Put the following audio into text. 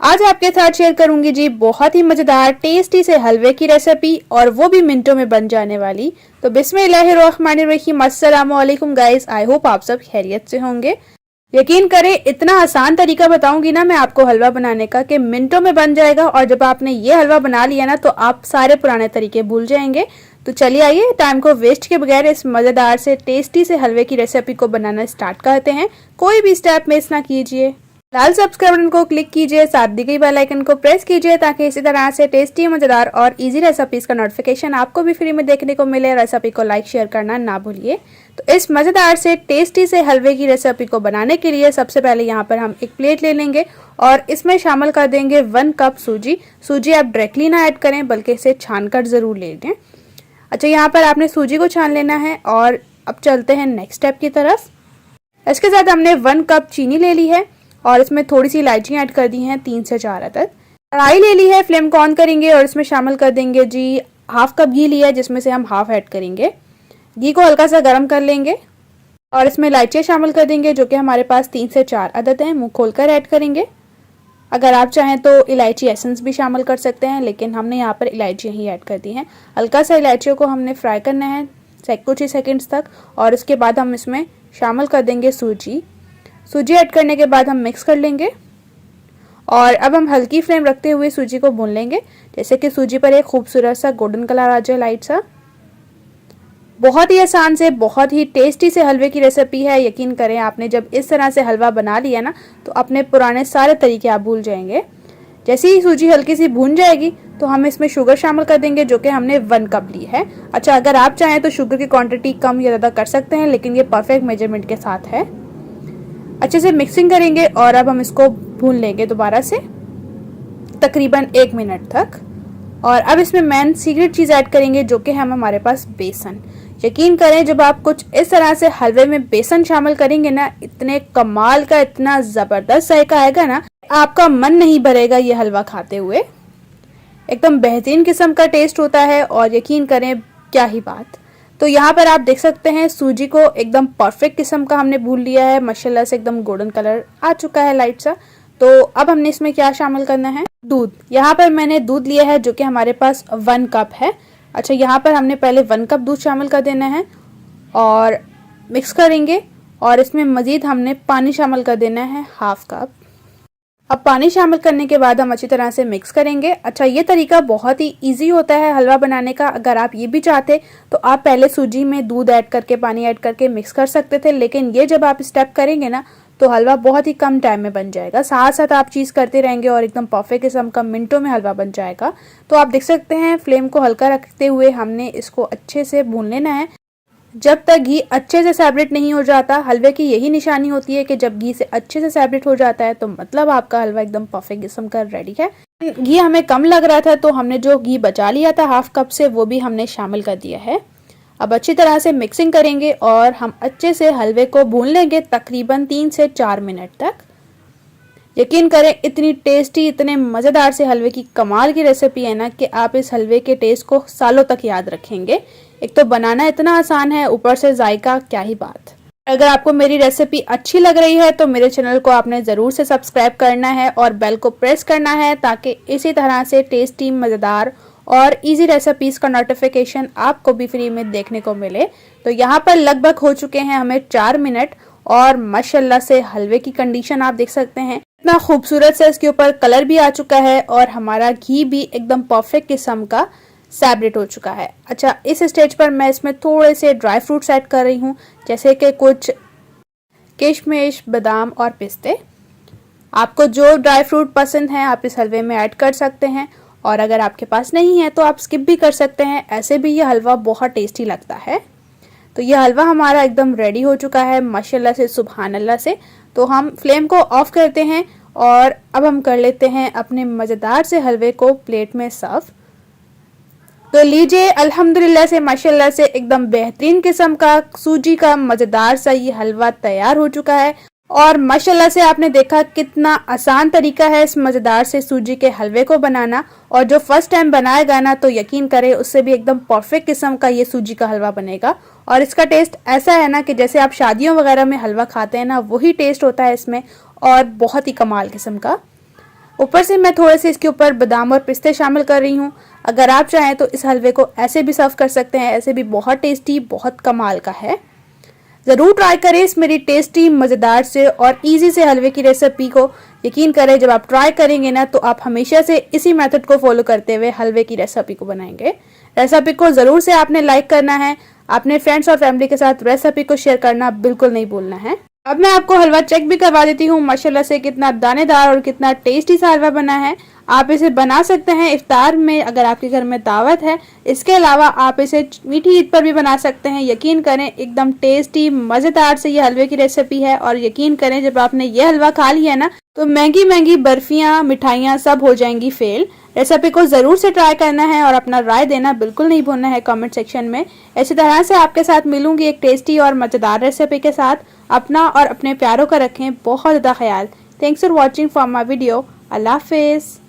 आज आपके साथ शेयर करूंगी जी बहुत ही मजेदार टेस्टी से हलवे की रेसिपी और वो भी मिनटों में बन जाने वाली। तो बिस्मिल्लाहिर्रहमानिर्रहीम, अस्सलामु अलैकुम गाइस। आई होप आप सब खैरियत से होंगे। यकीन करें इतना आसान तरीका बताऊंगी ना मैं आपको हलवा बनाने का कि मिनटों में बन जाएगा। और जब आपने ये हलवा बना लिया ना तो आप सारे पुराने तरीके भूल जाएंगे। तो चलिए आइए टाइम को वेस्ट के बगैर इस मजेदार से टेस्टी से हलवे की रेसिपी को बनाना स्टार्ट करते हैं। कोई भी स्टेप मिस ना कीजिए। लाल सब्सक्राइब बटन को क्लिक कीजिए, साथ दी गई बेल आइकन को प्रेस कीजिए ताकि इसी तरह से टेस्टी, मजेदार और इजी रेसिपीज का नोटिफिकेशन आपको भी फ्री में देखने को मिले। रेसिपी को लाइक शेयर करना ना भूलिए। तो इस मजेदार से टेस्टी से हलवे की रेसिपी को बनाने के लिए सबसे पहले यहाँ पर हम एक प्लेट ले लेंगे और इसमें शामिल कर देंगे 1 कप सूजी। सूजी आप डायरेक्टली ना ऐड करें बल्कि इसे छान कर जरूर ले लें। अच्छा, यहाँ पर आपने सूजी को छान लेना है और अब चलते हैं नेक्स्ट स्टेप की तरफ। इसके साथ हमने 1 कप चीनी ले ली है और इसमें थोड़ी सी इलायची ऐड कर दी हैं 3 से 4 अदद। कढ़ाई ले ली है, फ्लेम को ऑन करेंगे और इसमें शामिल कर देंगे जी हाफ कप घी लिया है जिसमें से हम हाफ ऐड करेंगे। घी को हल्का सा गर्म कर लेंगे और इसमें इलायचियाँ शामिल कर देंगे जो कि हमारे पास 3 से 4 अदद हैं। मुंह खोलकर ऐड करेंगे। अगर आप चाहें तो इलायची एसेंस भी शामिल कर सकते हैं, लेकिन हमने यहाँ पर इलायचियाँ ही ऐड कर दी हैं। हल्का सा इलायचियों को हमने फ्राई करना है कुछ ही सेकेंड्स तक और इसके बाद हम इसमें शामिल कर देंगे सूजी। सूजी ऐड करने के बाद हम मिक्स कर लेंगे और अब हम हल्की फ्लेम रखते हुए सूजी को भून लेंगे जैसे कि सूजी पर एक खूबसूरत सा गोल्डन कलर आ जाए, लाइट सा। बहुत ही आसान से बहुत ही टेस्टी से हलवे की रेसिपी है। यकीन करें आपने जब इस तरह से हलवा बना लिया ना तो अपने पुराने सारे तरीके आप भूल जाएंगे। जैसे ही सूजी हल्की सी भून जाएगी तो हम इसमें शुगर शामिल कर देंगे जो कि हमने 1 कप ली है। अच्छा, अगर आप चाहें तो शुगर की क्वांटिटी कम या ज़्यादा कर सकते हैं, लेकिन ये परफेक्ट मेजरमेंट के साथ है। अच्छे से मिक्सिंग करेंगे और अब हम इसको भून लेंगे दोबारा से तकरीबन 1 मिनट तक। और अब इसमें मेन सीक्रेट चीज़ ऐड करेंगे जो कि हम हमारे पास बेसन। यकीन करें जब आप कुछ इस तरह से हलवे में बेसन शामिल करेंगे ना, इतने कमाल का, इतना ज़बरदस्त जायका आएगा ना, आपका मन नहीं भरेगा ये हलवा खाते हुए। एकदम बेहतरीन किस्म का टेस्ट होता है और यकीन करें क्या ही बात। तो यहाँ पर आप देख सकते हैं सूजी को एकदम परफेक्ट किस्म का हमने भून लिया है। माशाल्लाह से एकदम गोल्डन कलर आ चुका है, लाइट सा। तो अब हमने इसमें क्या शामिल करना है, दूध। यहाँ पर मैंने दूध लिया है जो कि हमारे पास 1 कप है। अच्छा, यहाँ पर हमने पहले 1 कप दूध शामिल कर देना है और मिक्स करेंगे और इसमें मज़ीद हमने पानी शामिल कर देना है हाफ कप। अब पानी शामिल करने के बाद हम अच्छी तरह से मिक्स करेंगे। अच्छा, ये तरीका बहुत ही इजी होता है हलवा बनाने का। अगर आप ये भी चाहते तो आप पहले सूजी में दूध ऐड करके, पानी ऐड करके मिक्स कर सकते थे, लेकिन ये जब आप स्टेप करेंगे ना तो हलवा बहुत ही कम टाइम में बन जाएगा। साथ साथ आप चीज़ करते रहेंगे और एकदम परफेक्ट किस्म का मिनटों में हलवा बन जाएगा। तो आप देख सकते हैं फ्लेम को हल्का रखते हुए हमने इसको अच्छे से भून लेना है जब तक घी अच्छे से सेपरेट नहीं हो जाता। हलवे की यही निशानी होती है कि जब घी से अच्छे से सेपरेट हो जाता है तो मतलब आपका हलवा एकदम परफेक्ट किस्म का रेडी है। घी हमें कम लग रहा था तो हमने जो घी बचा लिया था हाफ कप से वो भी हमने शामिल कर दिया है। अब अच्छी तरह से मिक्सिंग करेंगे और हम अच्छे से हलवे को भून लेंगे तकरीबन 3 से 4 मिनट तक। यकीन करें इतनी टेस्टी, इतने मज़ेदार से हलवे की कमाल की रेसिपी है ना कि आप इस हलवे के टेस्ट को सालों तक याद रखेंगे। एक तो बनाना इतना आसान है, ऊपर से जायका क्या ही बात। अगर आपको मेरी रेसिपी अच्छी लग रही है तो मेरे चैनल को आपने ज़रूर से सब्सक्राइब करना है और बेल को प्रेस करना है ताकि इसी तरह से टेस्टी, मज़ेदार और इजी रेसिपीज़ का नोटिफिकेशन आपको भी फ्री में देखने को मिले। तो यहाँ पर लगभग हो चुके हैं हमें 4 मिनट और माशाल्लाह से हलवे की कंडीशन आप देख सकते हैं। इतना खूबसूरत से इसके ऊपर कलर भी आ चुका है और हमारा घी भी एकदम परफेक्ट किस्म का सेपरेट हो चुका है। अच्छा, इस स्टेज पर मैं इसमें थोड़े से ड्राई फ्रूट्स ऐड कर रही हूँ जैसे कि कुछ किशमिश, बादाम और पिस्ते। आपको जो ड्राई फ्रूट पसंद है आप इस हलवे में ऐड कर सकते हैं और अगर आपके पास नहीं है तो आप स्किप भी कर सकते हैं। ऐसे भी ये हलवा बहुत टेस्टी लगता है। तो ये हलवा हमारा एकदम रेडी हो चुका है माशाल्लाह से, सुभान अल्लाह से। तो हम फ्लेम को ऑफ करते हैं और अब हम कर लेते हैं अपने मज़ेदार से हलवे को प्लेट में सर्व। तो लीजिए, अल्हम्दुलिल्लाह से, माशाल्लाह से एकदम बेहतरीन किस्म का सूजी का मज़ेदार सा ये हलवा तैयार हो चुका है। और माशाल्लाह से आपने देखा कितना आसान तरीका है इस मज़ेदार से सूजी के हलवे को बनाना। और जो फर्स्ट टाइम बनाएगा ना तो यकीन करे उससे भी एकदम परफेक्ट किस्म का ये सूजी का हलवा बनेगा। और इसका टेस्ट ऐसा है ना कि जैसे आप शादियों वगैरह में हलवा खाते हैं ना, वही टेस्ट होता है इसमें और बहुत ही कमाल किस्म का। ऊपर से मैं थोड़े से इसके ऊपर बादाम और पिस्ते शामिल कर रही हूँ। अगर आप चाहें तो इस हलवे को ऐसे भी सर्व कर सकते हैं, ऐसे भी बहुत टेस्टी, बहुत कमाल का है। ज़रूर ट्राई करें इस मेरी टेस्टी, मज़ेदार से और इजी से हलवे की रेसिपी को। यकीन करें जब आप ट्राई करेंगे ना तो आप हमेशा से इसी मेथड को फॉलो करते हुए हलवे की रेसिपी को बनाएंगे। रेसिपी को ज़रूर से आपने लाइक करना है, अपने फ्रेंड्स और फैमिली के साथ रेसिपी को शेयर करना बिल्कुल नहीं भूलना है। अब मैं आपको हलवा चेक भी करवा देती हूँ माशाल्लाह से कितना दानेदार और कितना टेस्टी सा हलवा बना है। आप इसे बना सकते हैं इफ्तार में अगर आपके घर में दावत है। इसके अलावा आप इसे मीठी ईद पर भी बना सकते हैं। यकीन करें एकदम टेस्टी मज़ेदार से ये हलवे की रेसिपी है। और यकीन करें जब आपने ये हलवा खा लिया है ना तो महंगी महंगी बर्फियाँ, मिठाइयाँ सब हो जाएंगी फेल। रेसिपी को ज़रूर से ट्राई करना है और अपना राय देना बिल्कुल नहीं भूलना है कमेंट सेक्शन में। इसी तरह से आपके साथ मिलूंगी एक टेस्टी और मज़ेदार रेसिपी के साथ। अपना और अपने प्यारों का रखें बहुत ज़्यादा ख्याल। Thanks for watching for my video. अल्लाह हाफिज़।